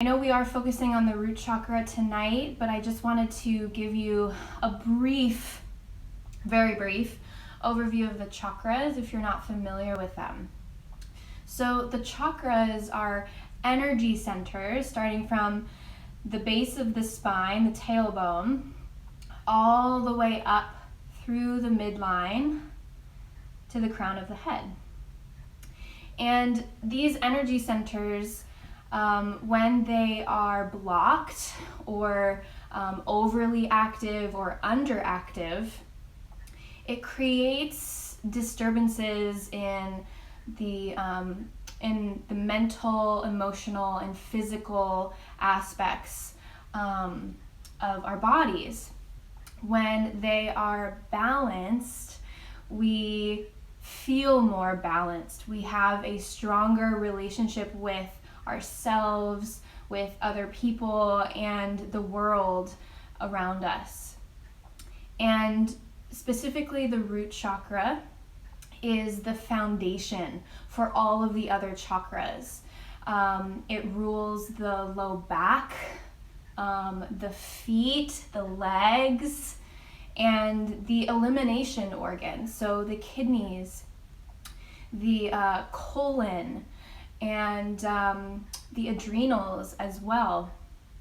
I know we are focusing on the root chakra tonight, but I just wanted to give you a brief, very brief overview of the chakras if you're not familiar with them. So the chakras are energy centers starting from the base of the spine, the tailbone, all the way up through the midline to the crown of the head. And these energy centers, when they are blocked or overly active or underactive, it creates disturbances in the mental, emotional, and physical aspects of our bodies. When they are balanced, we feel more balanced. We have a stronger relationship with ourselves, with other people, and the world around us. And specifically, the root chakra is the foundation for all of the other chakras. It rules the low back, the feet, the legs, and the elimination organs, so the kidneys, the colon, and the adrenals as well.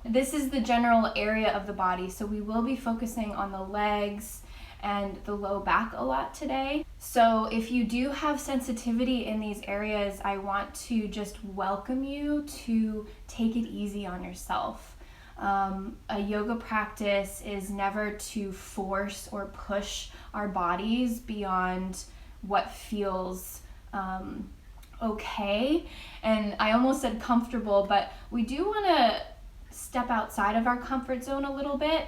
This is the general area of the body, so we will be focusing on the legs and the low back a lot today. So if you do have sensitivity in these areas, I want to just welcome you to take it easy on yourself. A yoga practice is never to force or push our bodies beyond what feels okay. And I almost said comfortable, but we do want to step outside of our comfort zone a little bit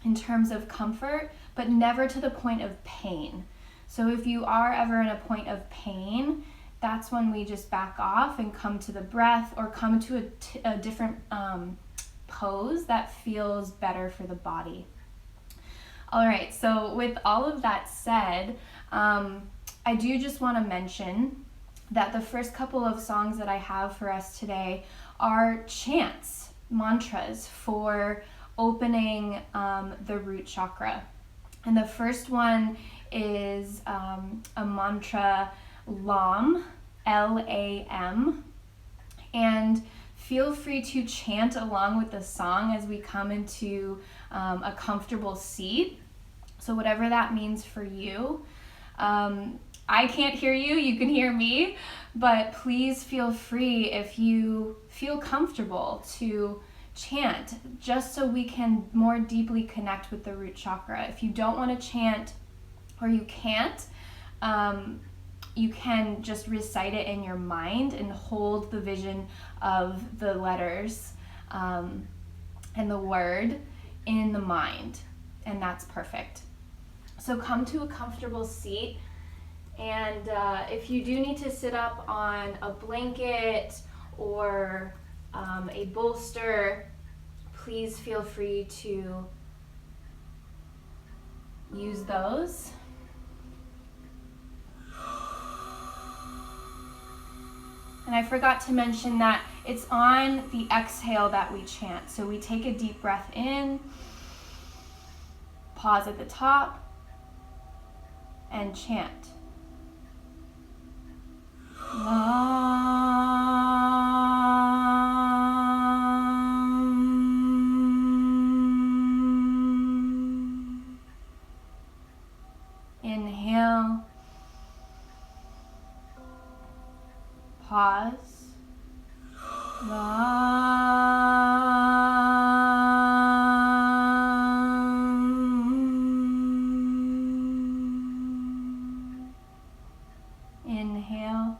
in terms of comfort, but never to the point of pain. So if you are ever in a point of pain, that's when we just back off and come to the breath or come to a different pose that feels better for the body. All right, so with all of that said, I do just want to mention that the first couple of songs that I have for us today are chants, mantras for opening the root chakra. And the first one is a mantra, LAM, L-A-M, and feel free to chant along with the song as we come into a comfortable seat. So whatever that means for you. I can't hear you, you can hear me, but please feel free if you feel comfortable to chant, just so we can more deeply connect with the root chakra. If you don't want to chant or you can't, you can just recite it in your mind and hold the vision of the letters and the word in the mind, and that's perfect. So come to a comfortable seat, and if you do need to sit up on a blanket or a bolster, please feel free to use those. And I forgot to mention that it's on the exhale that we chant. So we take a deep breath in, pause at the top, and chant. Inhale, pause, inhale,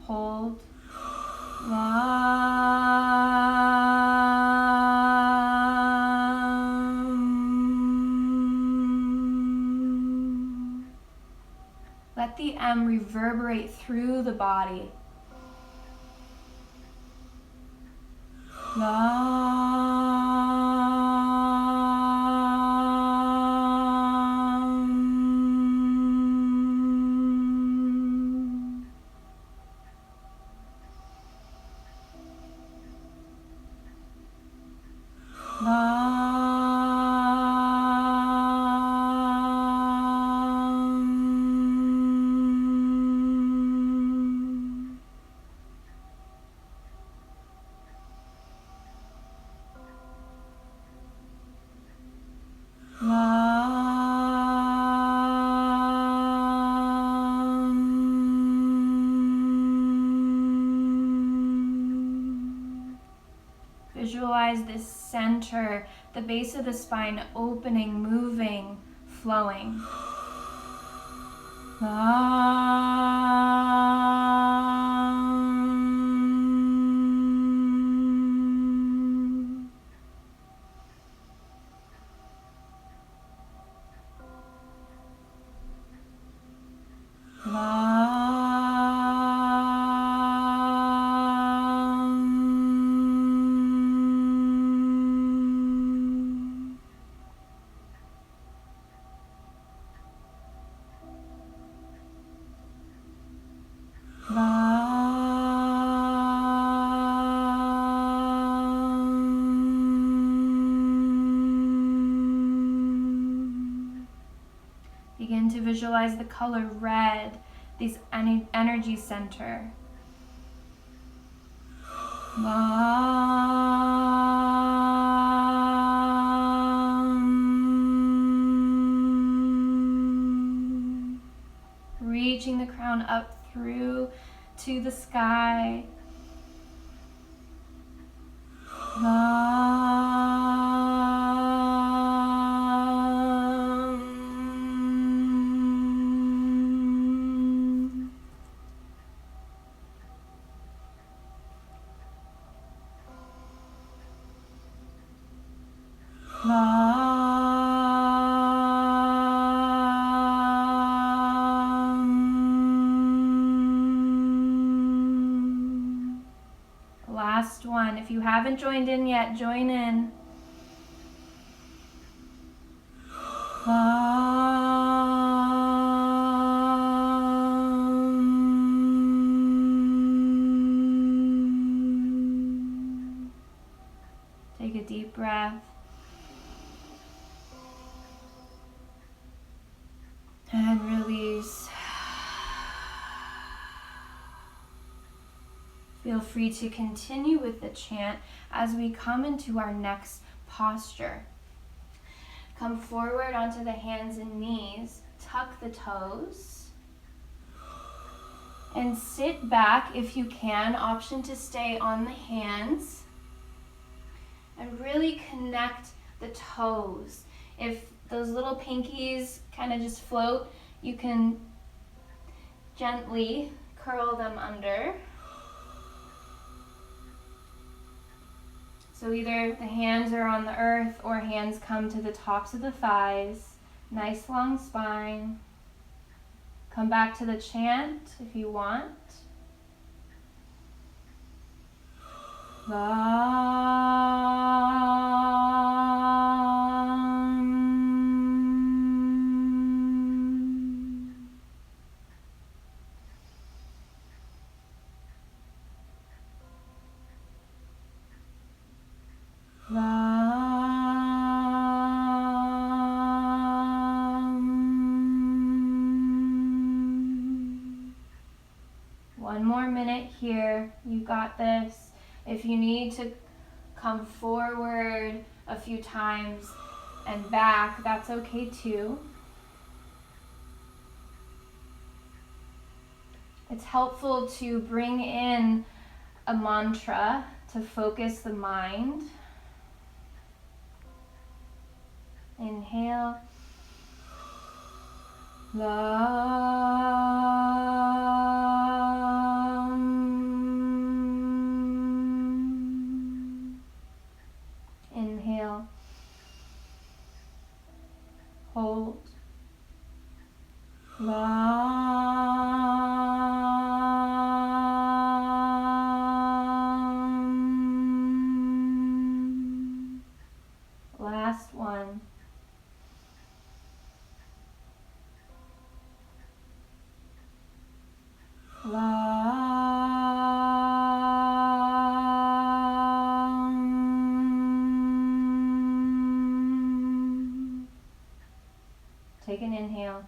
hold, let the M reverberate through the body. Visualize this center, the base of the spine opening, moving, flowing. Begin to visualize the color red, this energy center. Reaching the crown up through to the sky. Last one. If you haven't joined in yet, join in. Take a deep breath. And release. Feel free to continue with the chant as we come into our next posture. Come forward onto the hands and knees, tuck the toes, and sit back if you can. Option to stay on the hands, and really connect the toes. If those little pinkies kind of just float, you can gently curl them under. So either the hands are on the earth or hands come to the tops of the thighs. Nice long spine. Come back to the chant if you want. One more minute here. You got this. If you need to come forward a few times and back, that's okay too. It's helpful to bring in a mantra to focus the mind. Inhale. Inhale. Hold. Last one. La Inhale.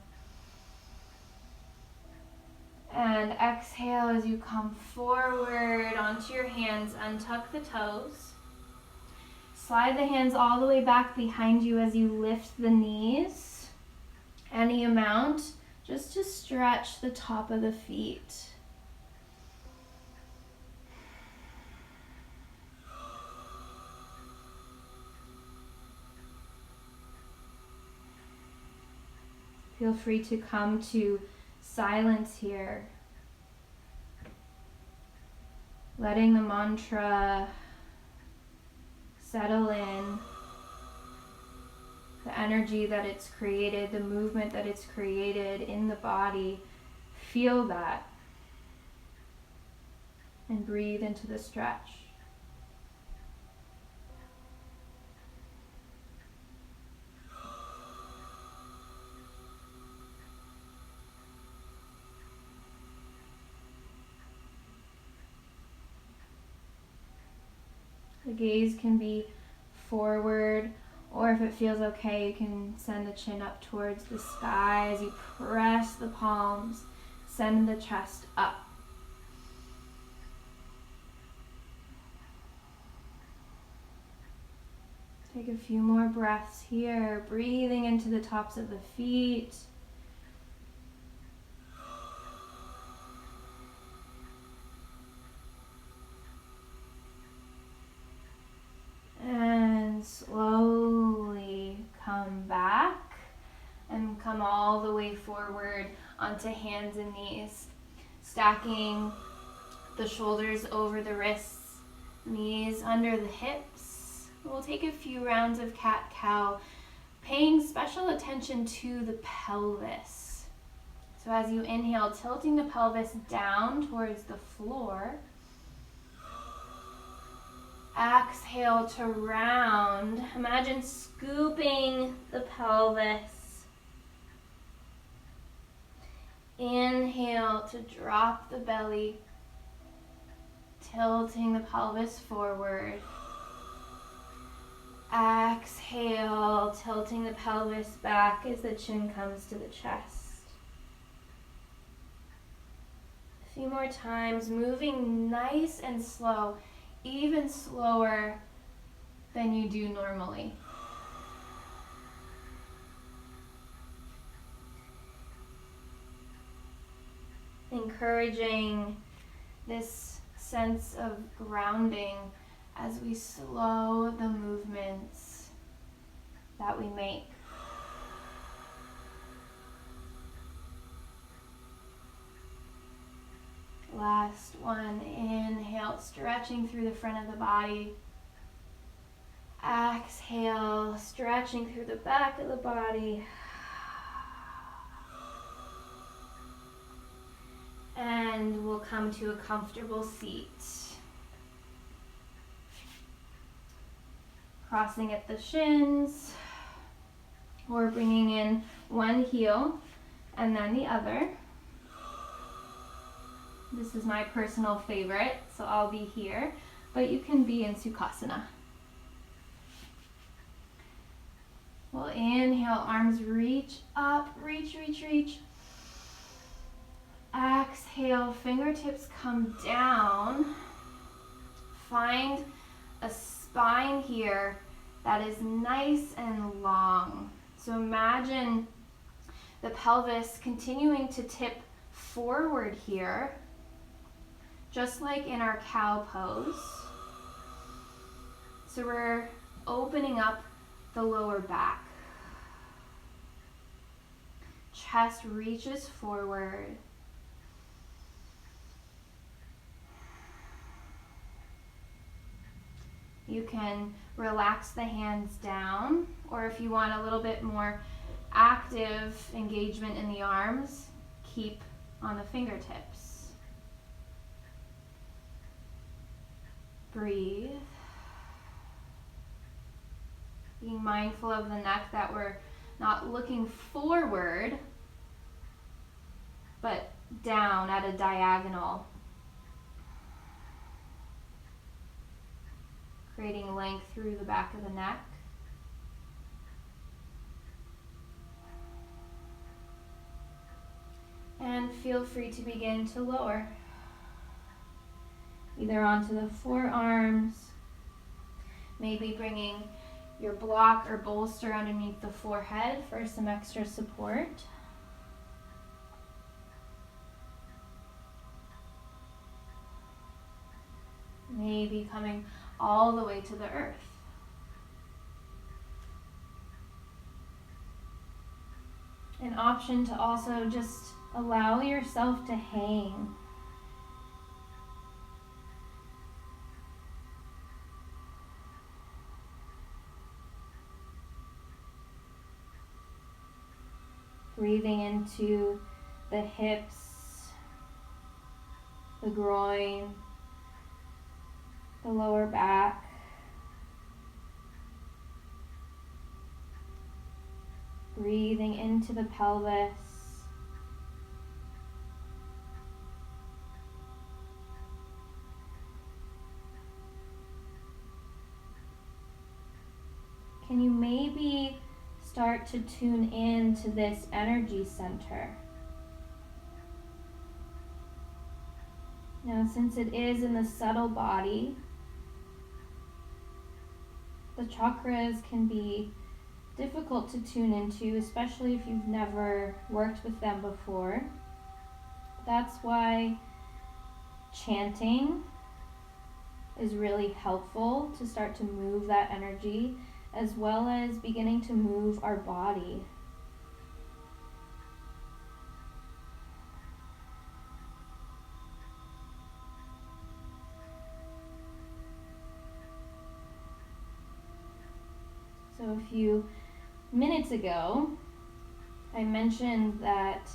And exhale as you come forward onto your hands. Untuck the toes. Slide the hands all the way back behind you as you lift the knees. Any amount, just to stretch the top of the feet. Feel free to come to silence here. Letting the mantra settle in. The energy that it's created, the movement that it's created in the body. Feel that. And breathe into the stretch. The gaze can be forward, or if it feels okay, you can send the chin up towards the sky as you press the palms, send the chest up. Take a few more breaths here, breathing into the tops of the feet. And slowly come back and come all the way forward onto hands and knees, stacking the shoulders over the wrists, knees under the hips. We'll take a few rounds of cat-cow, paying special attention to the pelvis. So as you inhale, tilting the pelvis down towards the floor. Exhale to round. Imagine scooping the pelvis. Inhale to drop the belly, tilting the pelvis forward. Exhale, tilting the pelvis back as the chin comes to the chest. A few more times, moving nice and slow, even slower than you do normally. Encouraging this sense of grounding as we slow the movements that we make. Last one, inhale, stretching through the front of the body. Exhale, stretching through the back of the body. And we'll come to a comfortable seat. Crossing at the shins, or bringing in one heel and then the other. This is my personal favorite, so I'll be here, but you can be in Sukhasana. We'll inhale, arms reach up, reach, reach, reach. Exhale, fingertips come down. Find a spine here that is nice and long. So imagine the pelvis continuing to tip forward here, just like in our cow pose. So we're opening up the lower back. Chest reaches forward. You can relax the hands down, or if you want a little bit more active engagement in the arms, keep on the fingertips. Breathe. Being mindful of the neck, that we're not looking forward, but down at a diagonal. Creating length through the back of the neck. And feel free to begin to lower, either onto the forearms, maybe bringing your block or bolster underneath the forehead for some extra support. Maybe coming all the way to the earth. An option to also just allow yourself to hang. Breathing into the hips, the groin, the lower back. Breathing into the pelvis. Can you maybe start to tune in to this energy center? Now, since it is in the subtle body, the chakras can be difficult to tune into, especially if you've never worked with them before. That's why chanting is really helpful to start to move that energy, as well as beginning to move our body. So a few minutes ago, I mentioned that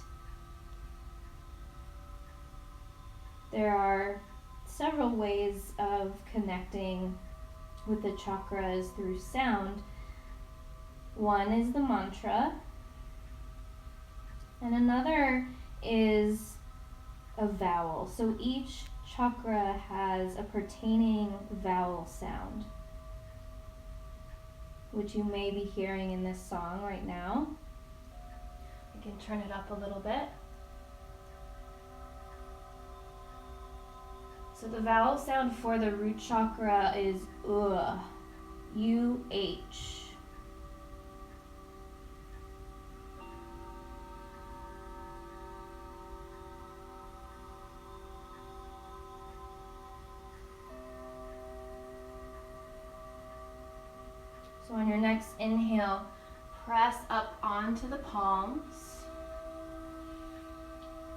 there are several ways of connecting with the chakras through sound. One is the mantra, and another is a vowel. So each chakra has a pertaining vowel sound, which you may be hearing in this song right now. I can turn it up a little bit. So the vowel sound for the root chakra is U-H. So on your next inhale, press up onto the palms.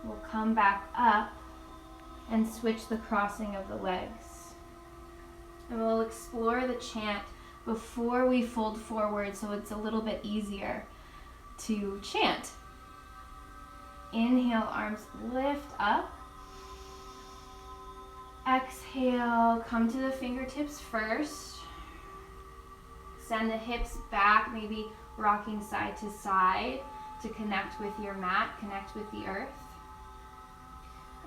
We'll come back up and switch the crossing of the legs. And we'll explore the chant before we fold forward so it's a little bit easier to chant. Inhale, arms lift up. Exhale, come to the fingertips first. Send the hips back, maybe rocking side to side to connect with your mat, connect with the earth.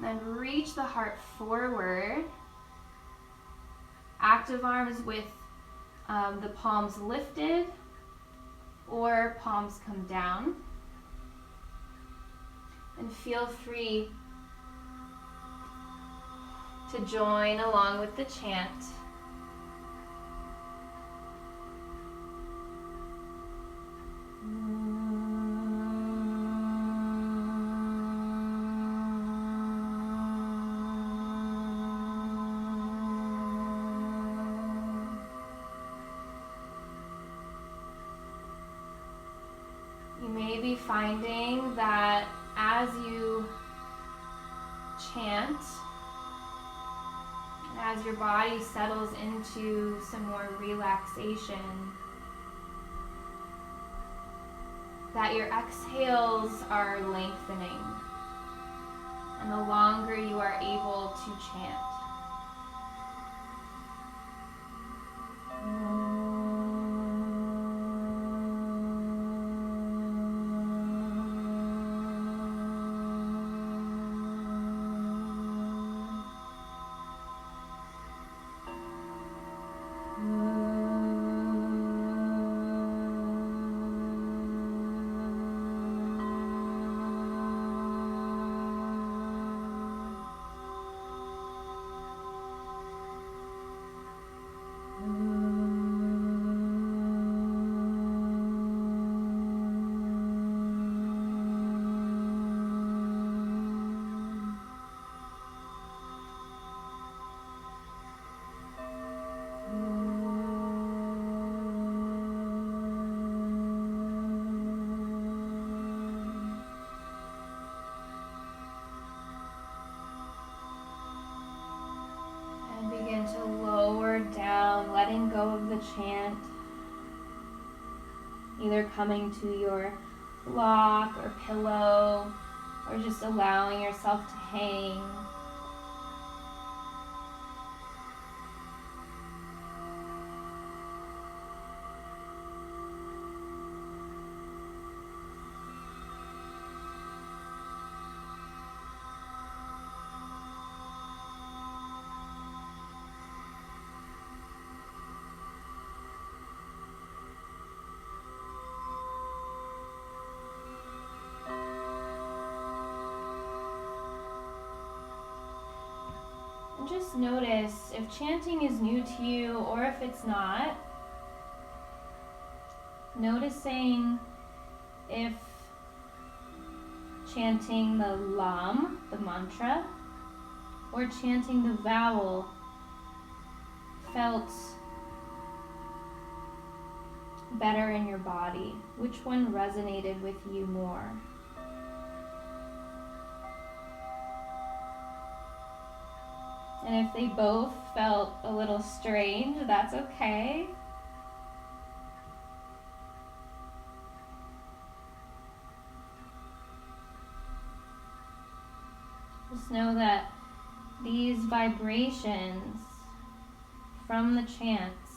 And then reach the heart forward. Active arms with the palms lifted or palms come down. And feel free to join along with the chant. Finding that as you chant, as your body settles into some more relaxation, that your exhales are lengthening, and the longer you are able to chant. letting go of the chant, either coming to your block or pillow, or just allowing yourself to hang. Just notice if chanting is new to you or if it's not. Noticing if chanting the lam, the mantra, or chanting the vowel felt better in your body. Which one resonated with you more? And if they both felt a little strange, that's okay. Just know that these vibrations from the chants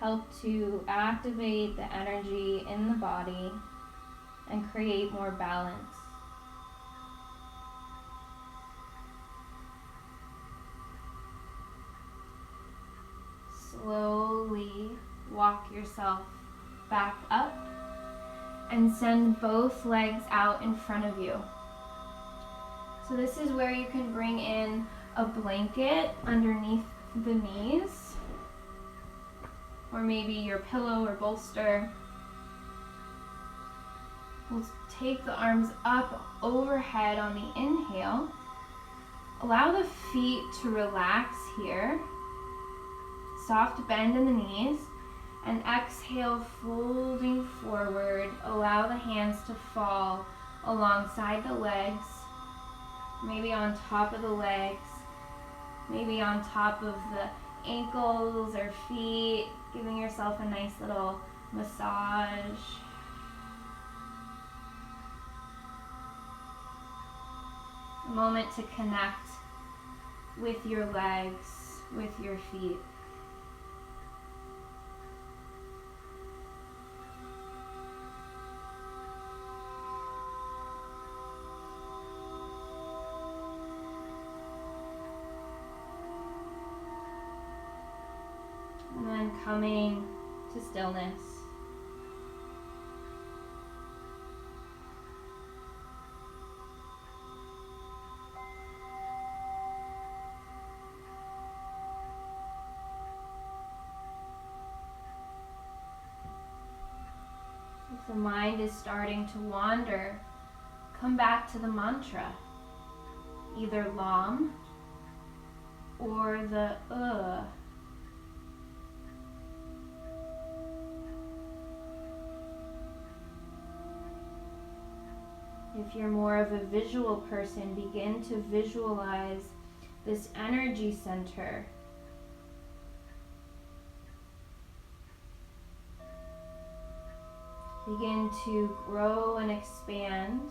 help to activate the energy in the body and create more balance. Slowly walk yourself back up and send both legs out in front of you. So this is where you can bring in a blanket underneath the knees, or maybe your pillow or bolster. We'll take the arms up overhead on the inhale. Allow the feet to relax here. Soft bend in the knees, and exhale, folding forward. Allow the hands to fall alongside the legs, maybe on top of the legs, maybe on top of the ankles or feet, giving yourself a nice little massage. A moment to connect with your legs, with your feet. And then coming to stillness. If the mind is starting to wander, come back to the mantra, either Lam or the If you're more of a visual person, begin to visualize this energy center. Begin to grow and expand.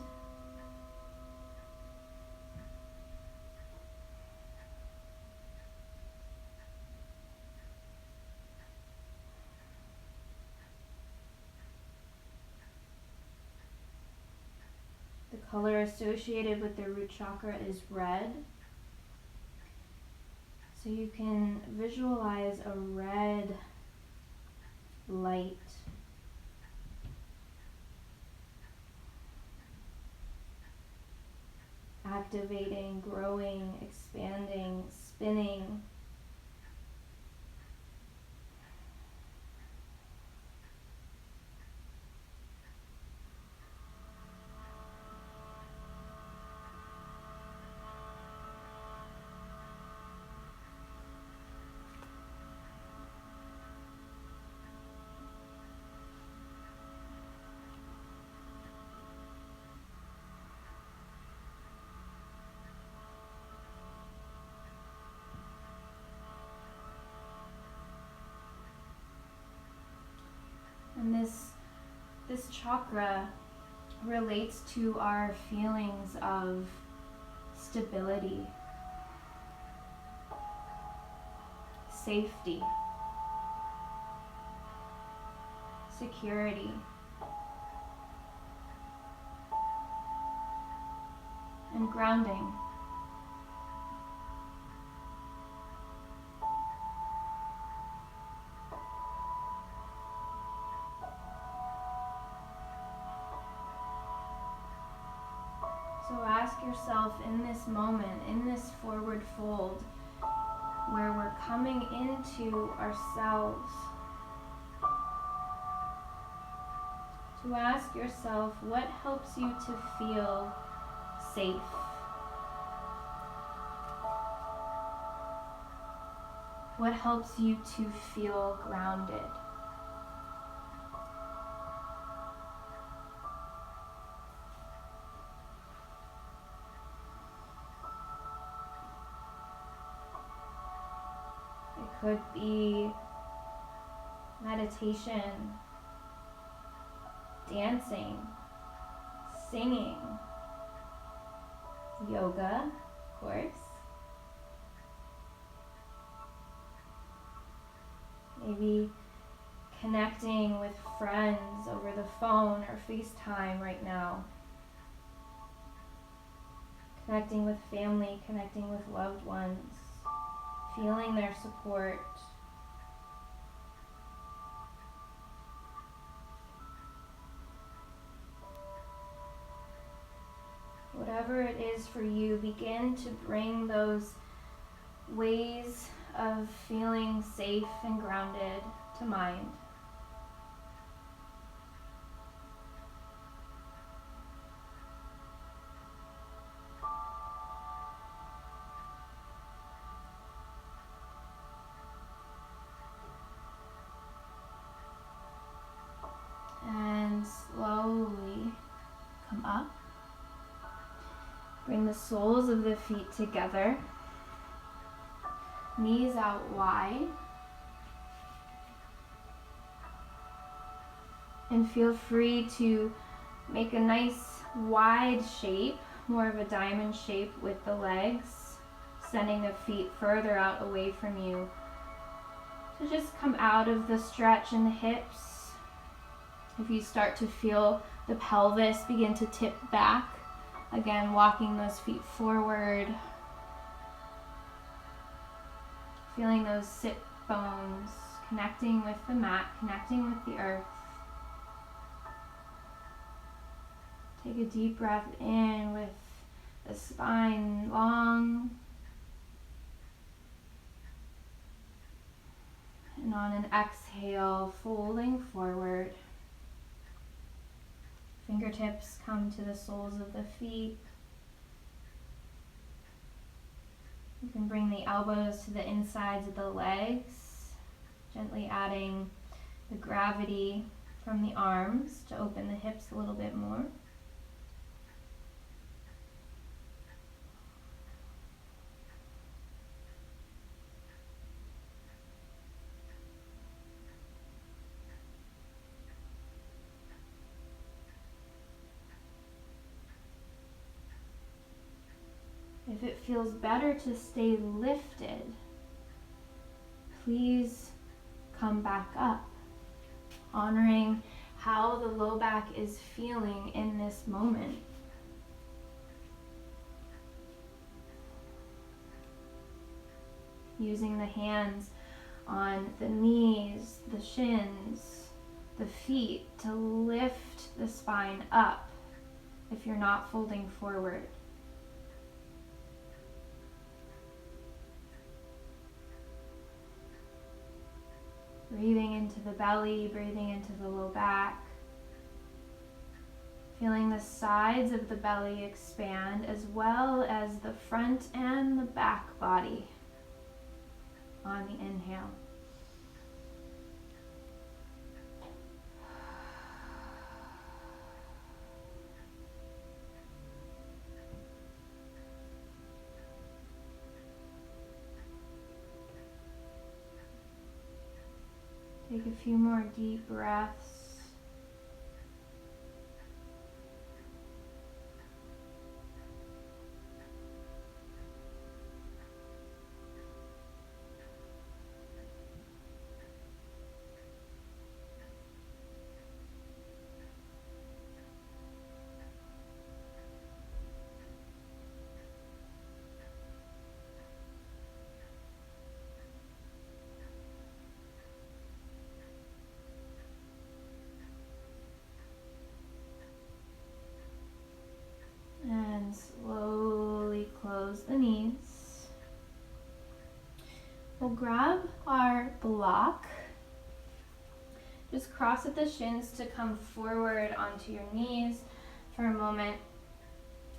The color associated with the root chakra is red. So you can visualize a red light. Activating, growing, expanding, spinning. chakra relates to our feelings of stability, safety, security, and grounding. So ask yourself in this moment, in this forward fold, where we're coming into ourselves, to ask yourself what helps you to feel safe. What helps you to feel grounded? It could be meditation, dancing, singing, yoga, of course. Maybe connecting with friends over the phone or FaceTime right now. Connecting with family, connecting with loved ones, feeling their support. Whatever it is for you, begin to bring those ways of feeling safe and grounded to mind. And slowly come up. Bring the soles of the feet together. Knees out wide. And feel free to make a nice wide shape, more of a diamond shape with the legs, sending the feet further out away from you. So just come out of the stretch in the hips. If you start to feel the pelvis begin to tip back, again, walking those feet forward. Feeling those sit bones, connecting with the mat, connecting with the earth. Take a deep breath in with the spine long. And on an exhale, folding forward. Fingertips come to the soles of the feet. You can bring the elbows to the insides of the legs, gently adding the gravity from the arms to open the hips a little bit more. If it feels better to stay lifted, please come back up, honoring how the low back is feeling in this moment. Using the hands on the knees, the shins, the feet to lift the spine up if you're not folding forward. Breathing into the belly, breathing into the low back. Feeling the sides of the belly expand as well as the front and the back body on the inhale. Take a few more deep breaths. close the knees. We'll grab our block. Just cross at the shins to come forward onto your knees for a moment.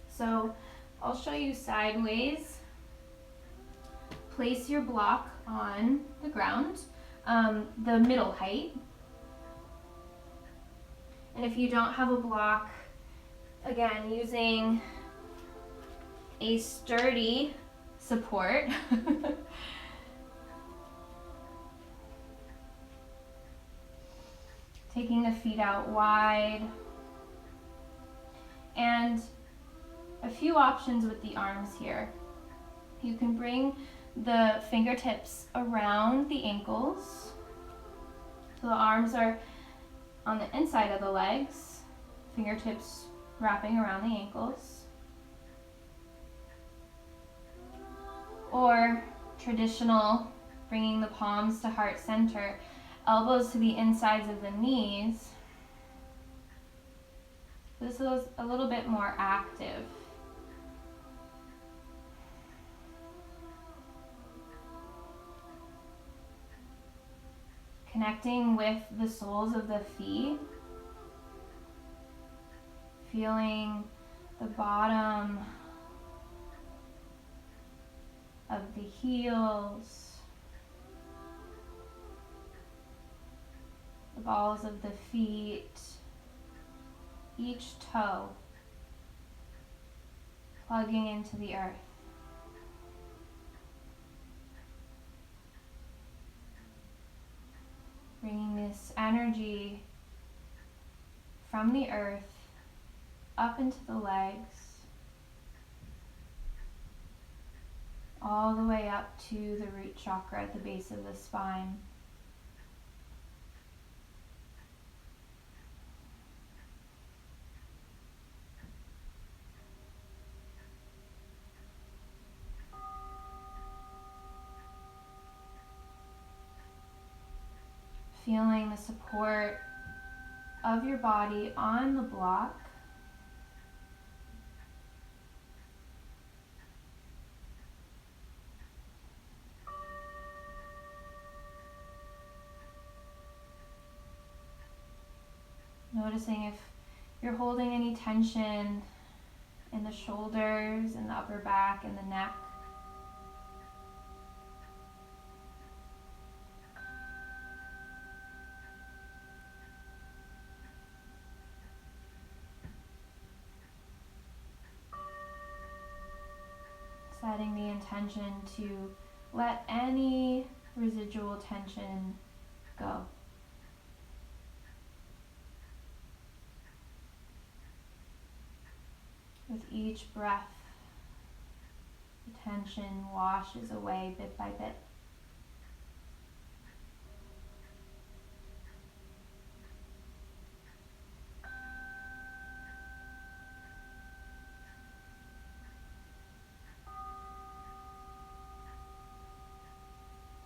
So I'll show you sideways. Place your block on the ground, the middle height. And if you don't have a block, again, using a sturdy support, taking the feet out wide, and a few options with the arms here. You can bring the fingertips around the ankles, so the arms are on the inside of the legs, fingertips wrapping around the ankles. Or traditional, bringing the palms to heart center, elbows to the insides of the knees. This is a little bit more active. Connecting with the soles of the feet, feeling the bottom of the heels, the balls of the feet, each toe plugging into the earth. Bringing this energy from the earth up into the legs, all the way up to the root chakra at the base of the spine. Feeling the support of your body on the block. Noticing if you're holding any tension in the shoulders and the upper back and the neck. Setting the intention to let any residual tension go. With each breath, the tension washes away bit by bit.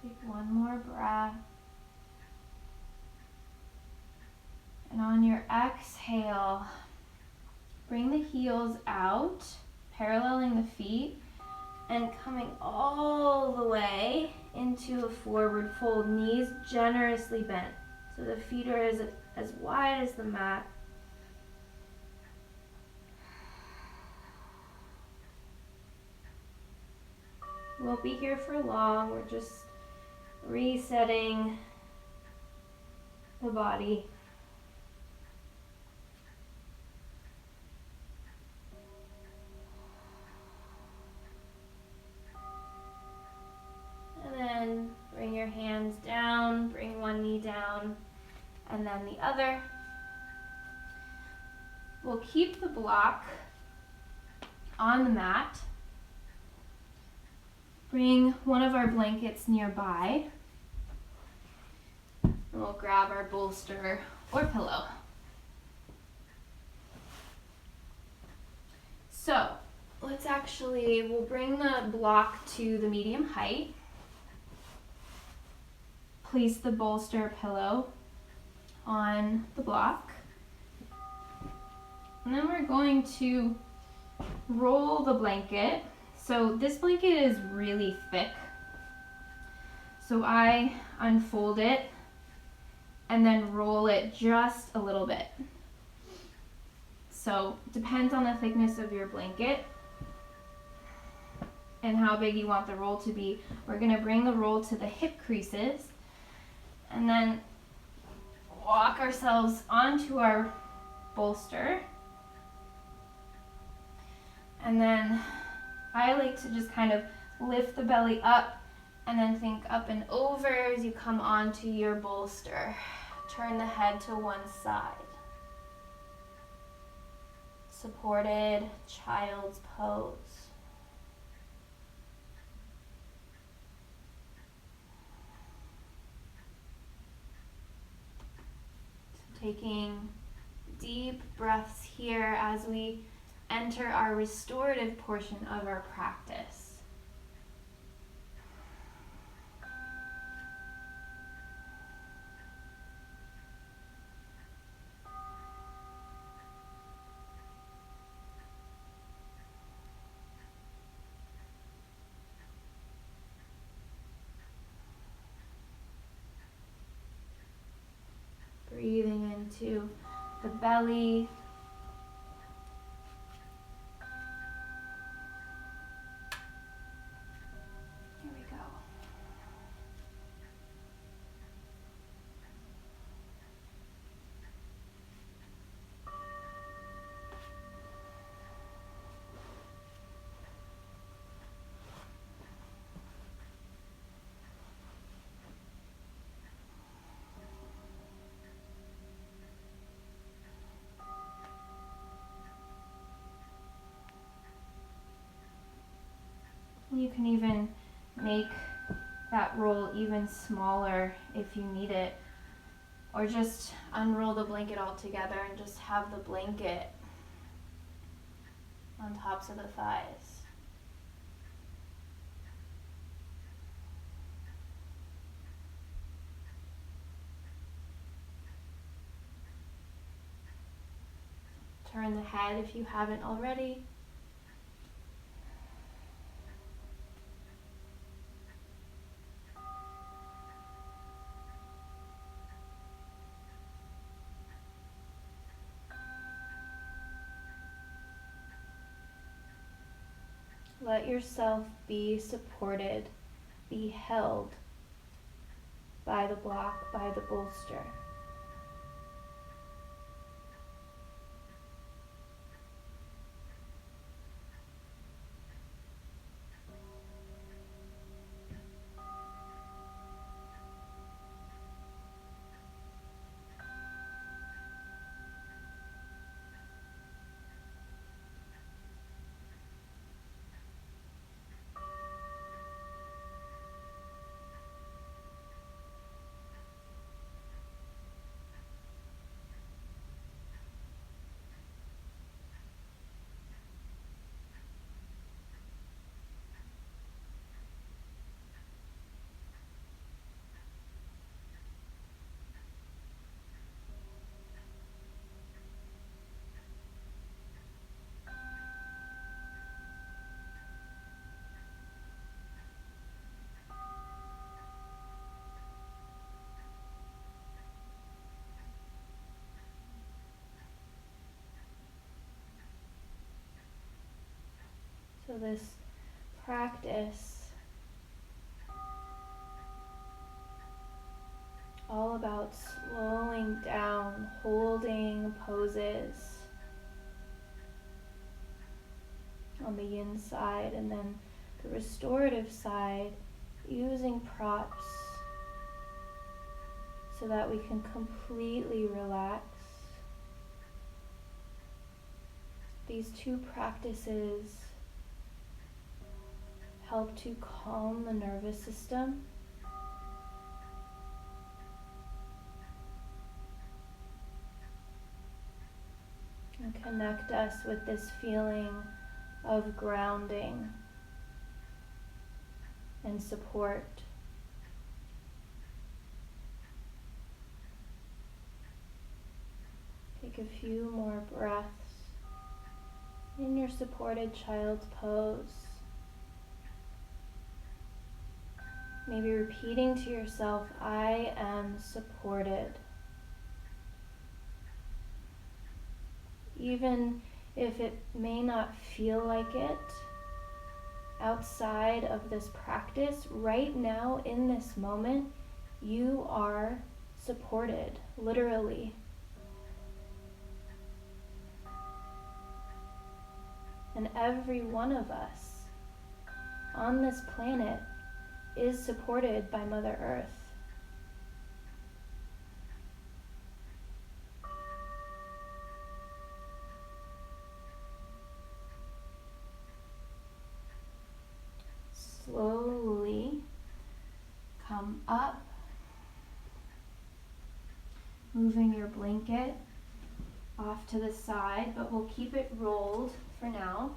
Take one more breath. And on your exhale, bring the heels out, paralleling the feet, and coming all the way into a forward fold, knees generously bent. So the feet are as wide as the mat. We won't be here for long, we're just resetting the body. And then bring your hands down, bring one knee down, and then the other. We'll keep the block on the mat. Bring one of our blankets nearby. And we'll grab our bolster or pillow. So we'll bring the block to the medium height. Place the bolster or pillow on the block. And then we're going to roll the blanket So this blanket is really thick. So I unfold it and then roll it just a little bit. So depends on the thickness of your blanket and how big you want the roll to be. We're gonna bring the roll to the hip creases and then walk ourselves onto our bolster. And then I like to just kind of lift the belly up and then think up and over as you come onto your bolster. Turn the head to one side. Supported child's pose. So taking deep breaths here as we enter our restorative portion of our practice. Breathing into the belly. Here we go. You can even make that roll even smaller if you need it, or just unroll the blanket altogether and just have the blanket on tops of the thighs. Turn the head if you haven't already. Let yourself be supported, be held by the block, by the bolster. So this practice, all about slowing down, holding poses on the inside, and then the restorative side, using props so that we can completely relax. These two practices help to calm the nervous system and connect us with this feeling of grounding and support. Take a few more breaths in your supported child's pose. Maybe repeating to yourself, I am supported. Even if it may not feel like it outside of this practice, right now in this moment, you are supported, literally. And every one of us on this planet is supported by Mother Earth. Slowly come up, moving your blanket off to the side, but we'll keep it rolled for now.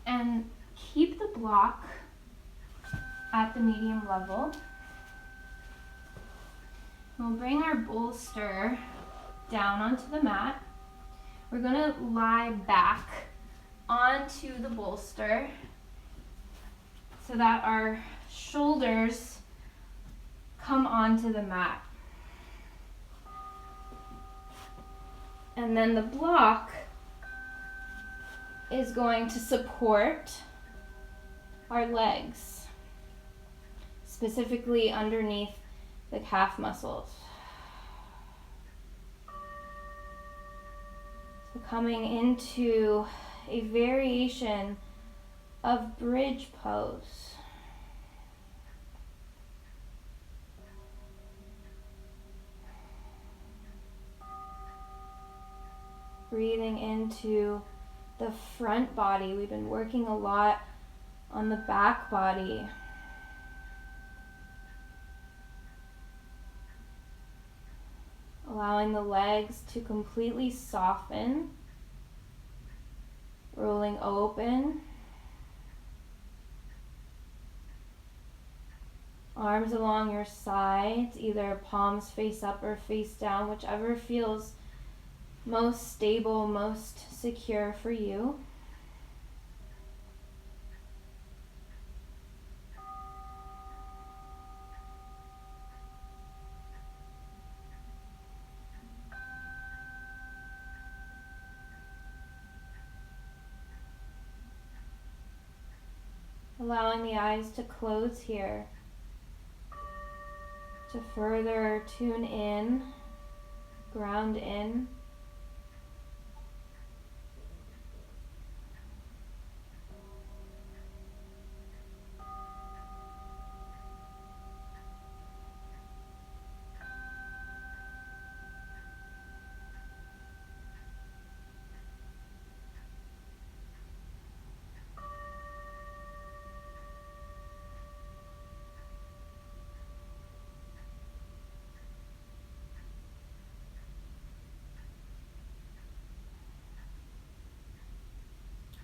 And keep the block at the medium level. We'll bring our bolster down onto the mat. We're gonna lie back onto the bolster so that our shoulders come onto the mat. And then the block is going to support our legs, specifically underneath the calf muscles. So coming into a variation of bridge pose. Breathing into the front body. We've been working a lot on the back body. Allowing the legs to completely soften, rolling open. Arms along your sides, either palms face up or face down, whichever feels most stable, most secure for you. Allowing the eyes to close here to further tune in, ground in.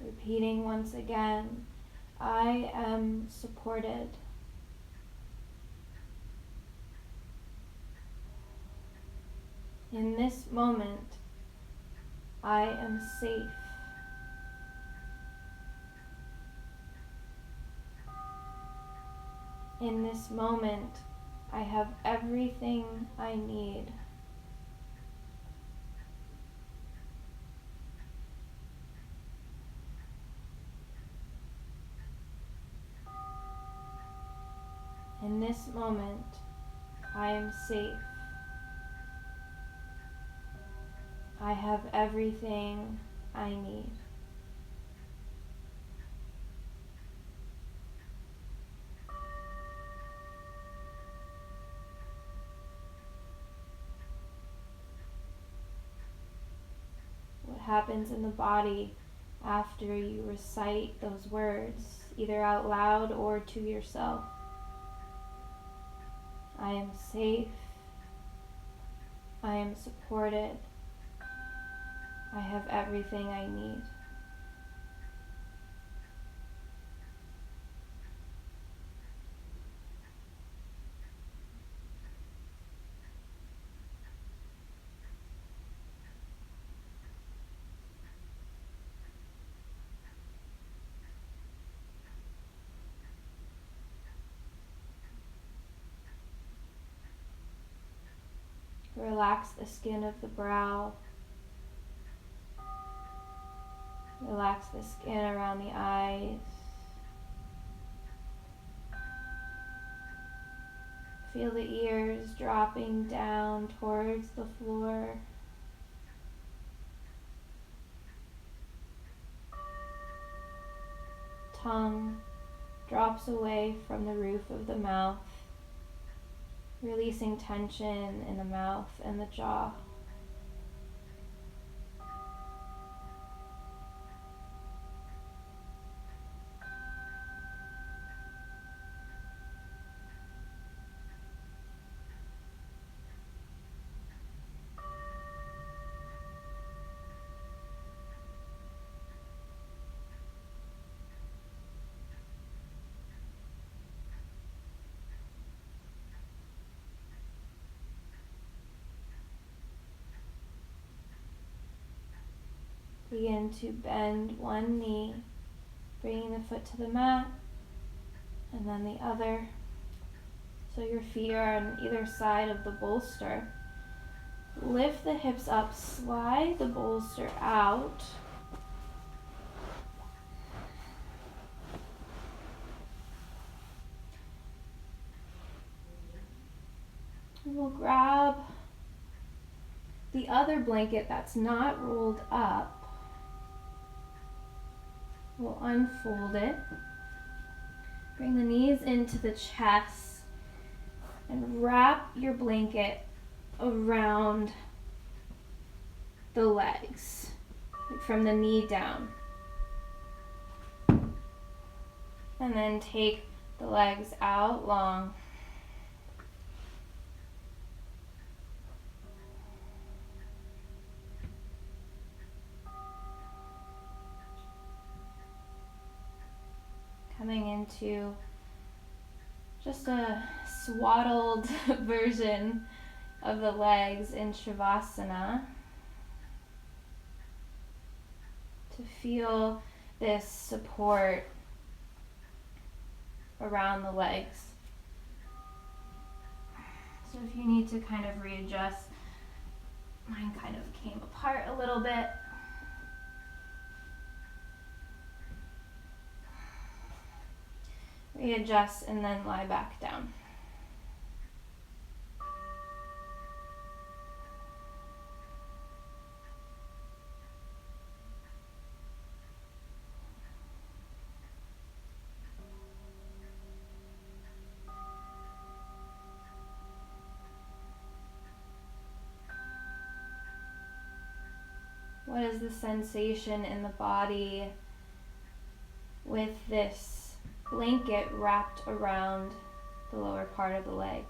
Repeating once again, I am supported. In this moment, I am safe. In this moment, I have everything I need. In this moment, I am safe. I have everything I need. What happens in the body after you recite those words, either out loud or to yourself? I am safe. I am supported. I have everything I need. relax the skin of the brow. Relax the skin around the eyes. Feel the ears dropping down towards the floor. Tongue drops away from the roof of the mouth, releasing tension in the mouth and the jaw. Begin to bend one knee, bringing the foot to the mat, and then the other. So your feet are on either side of the bolster. Lift the hips up, slide the bolster out. And we'll grab the other blanket that's not rolled up. We'll unfold it. Bring the knees into the chest and wrap your blanket around the legs, from the knee down. And then take the legs out long. Coming into just a swaddled version of the legs in Shavasana, to feel this support around the legs. So if you need to kind of readjust, mine kind of came apart a little bit. Readjust and then lie back down. What is the sensation in the body with this blanket wrapped around the lower part of the legs?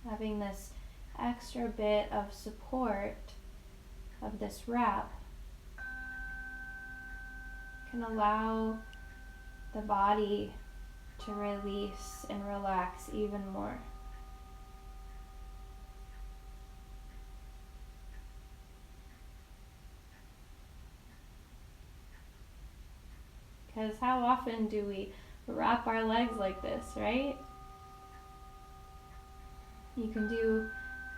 Having this extra bit of support of this wrap can allow the body to release and relax even more. Because how often do we wrap our legs like this, right? You can do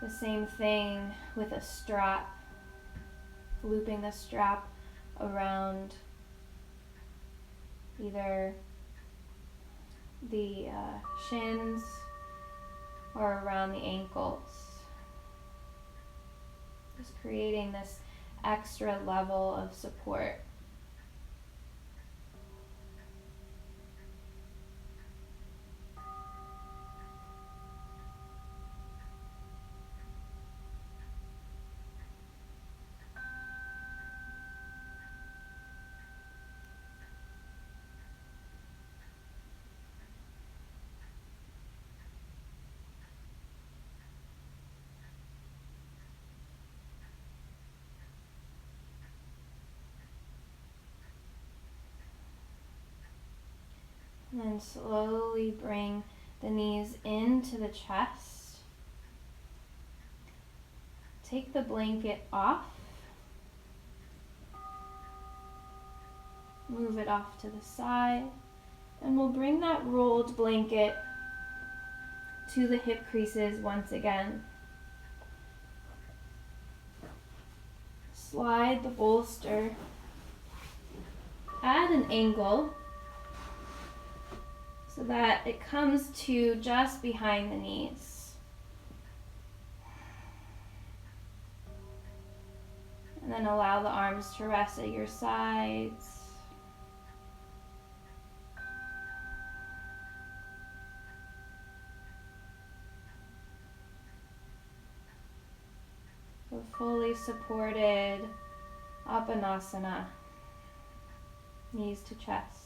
the same thing with a strap, looping the strap around either the shins or around the ankles. Just creating this extra level of support. And then slowly bring the knees into the chest. take the blanket off. Move it off to the side. And we'll bring that rolled blanket to the hip creases once again. Slide the bolster at an angle so that it comes to just behind the knees. And then allow the arms to rest at your sides. So fully supported Apanasana, knees to chest.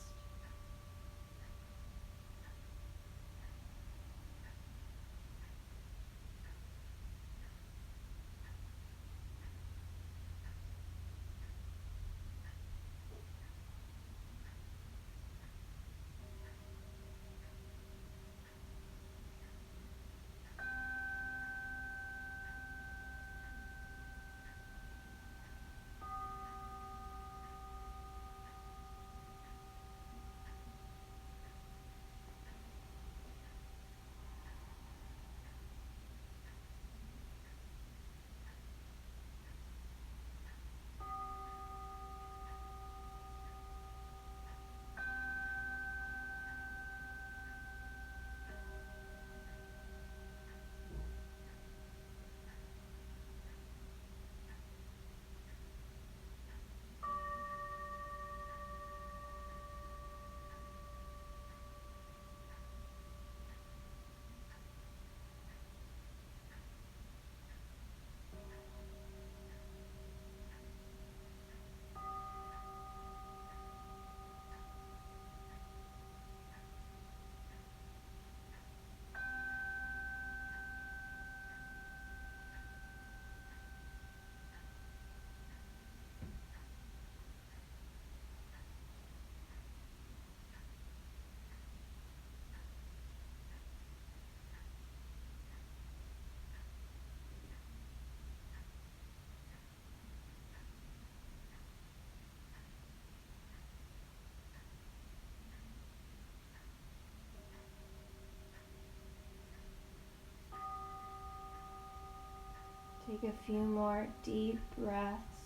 Take a few more deep breaths,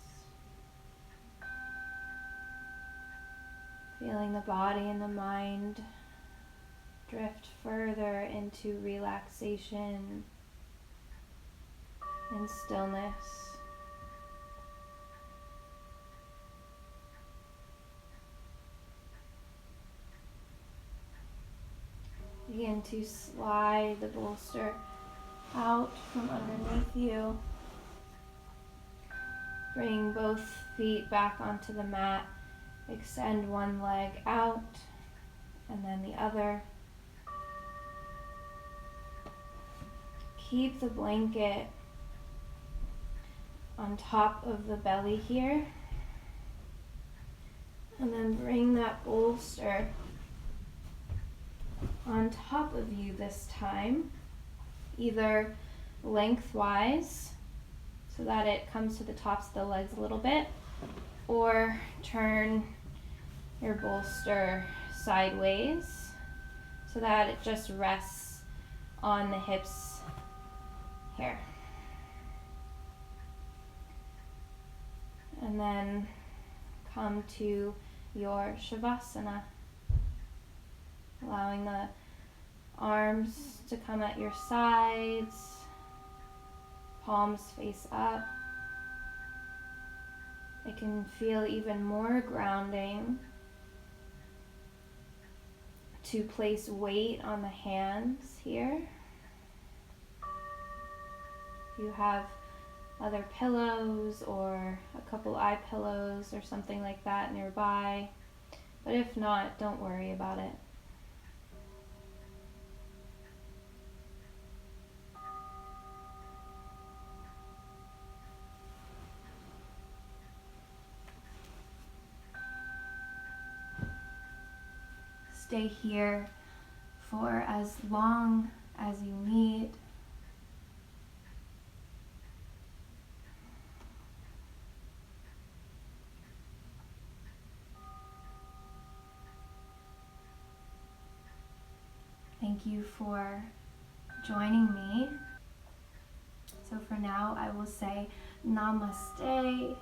feeling the body and the mind drift further into relaxation and stillness. Begin to slide the bolster out from underneath you. Bring both feet back onto the mat. Extend one leg out and then the other. Keep the blanket on top of the belly here. And then bring that bolster on top of you this time, either lengthwise so that it comes to the tops of the legs a little bit, or turn your bolster sideways so that it just rests on the hips here. And then come to your Shavasana, allowing the arms to come at your sides, palms face up. It can feel even more grounding to place weight on the hands here. If you have other pillows or a couple eye pillows or something like that nearby, but if not, don't worry about it. Stay here for as long as you need. Thank you for joining me. So for now, I will say namaste.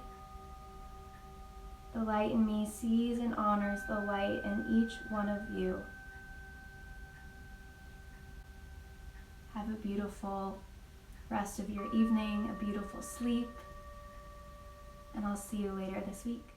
The light in me sees and honors the light in each one of you. Have a beautiful rest of your evening, a beautiful sleep, and I'll see you later this week.